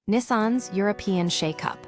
Nissan's European shake-up.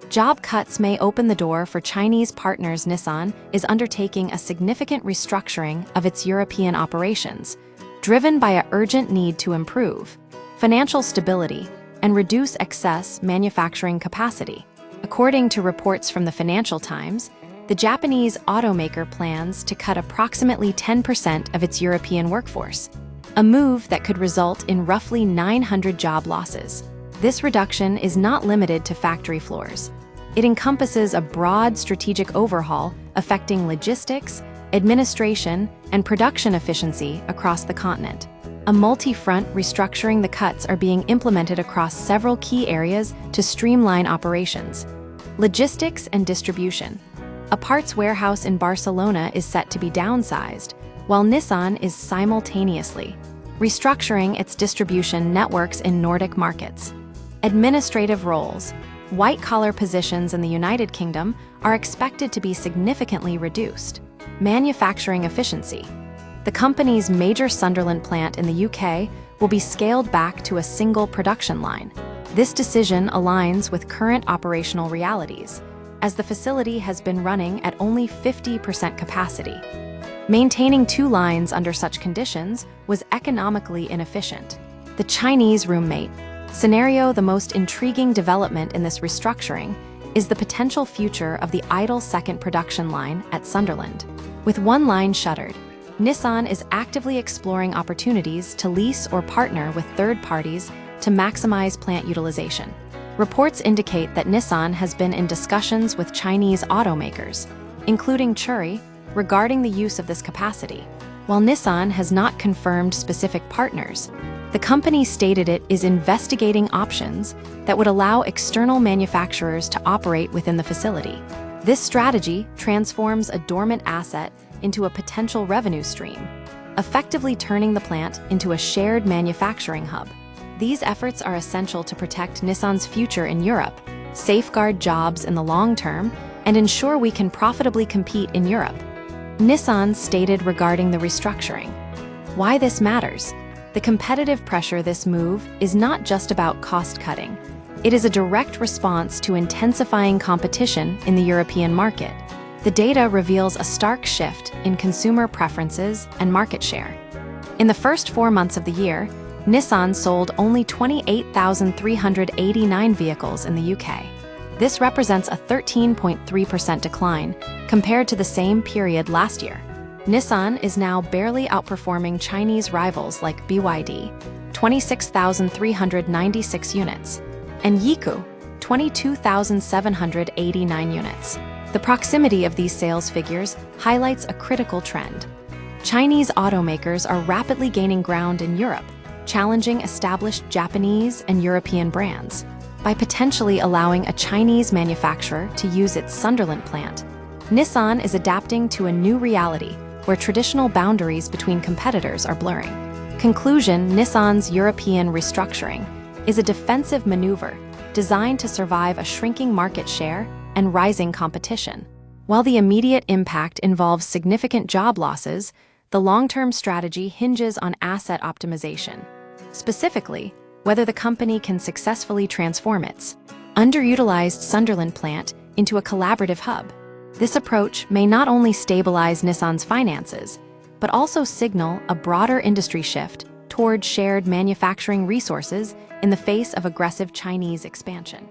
Job cuts may open the door for Chinese partners. Nissan is undertaking a significant restructuring of its European operations, driven by an urgent need to improve financial stability and reduce excess manufacturing capacity. According to reports from the Financial Times, the Japanese automaker plans to cut approximately 10% of its European workforce, a move that could result in roughly 900 job losses. This reduction is not limited to factory floors. It encompasses a broad strategic overhaul affecting logistics, administration, and production efficiency across the continent. A multi-front restructuring. The cuts are being implemented across several key areas to streamline operations. Logistics and distribution. A parts warehouse in Barcelona is set to be downsized, while Nissan is simultaneously restructuring its distribution networks in Nordic markets. Administrative roles. White-collar positions in the United Kingdom are expected to be significantly reduced. Manufacturing efficiency. The company's major Sunderland plant in the UK will be scaled back to a single production line. This decision aligns with current operational realities, as the facility has been running at only 50% capacity. Maintaining two lines under such conditions was economically inefficient. The Chinese roommate scenario. The most intriguing development in this restructuring is the potential future of the idle second production line at Sunderland. With one line shuttered, Nissan is actively exploring opportunities to lease or partner with third parties to maximize plant utilization. Reports indicate that Nissan has been in discussions with Chinese automakers, including Chery, regarding the use of this capacity. While Nissan has not confirmed specific partners, the company stated it is investigating options that would allow external manufacturers to operate within the facility. This strategy transforms a dormant asset into a potential revenue stream, effectively turning the plant into a shared manufacturing hub. These efforts are essential to protect Nissan's future in Europe, safeguard jobs in the long term, and ensure we can profitably compete in Europe. Nissan stated regarding the restructuring. Why this matters? The competitive pressure. This move is not just about cost-cutting. It is a direct response to intensifying competition in the European market. The data reveals a stark shift in consumer preferences and market share. In the first 4 months of the year, Nissan sold only 28,389 vehicles in the UK. This represents a 13.3% decline compared to the same period last year. Nissan is now barely outperforming Chinese rivals like BYD, 26,396 units, and Yiku, 22,789 units. The proximity of these sales figures highlights a critical trend. Chinese automakers are rapidly gaining ground in Europe, challenging established Japanese and European brands. By potentially allowing a Chinese manufacturer to use its Sunderland plant, Nissan is adapting to a new reality where traditional boundaries between competitors are blurring. Conclusion. Nissan's European restructuring is a defensive maneuver designed to survive a shrinking market share and rising competition. While the immediate impact involves significant job losses, the long-term strategy hinges on asset optimization. Specifically, whether the company can successfully transform its underutilized Sunderland plant into a collaborative hub. This approach may not only stabilize Nissan's finances, but also signal a broader industry shift toward shared manufacturing resources in the face of aggressive Chinese expansion.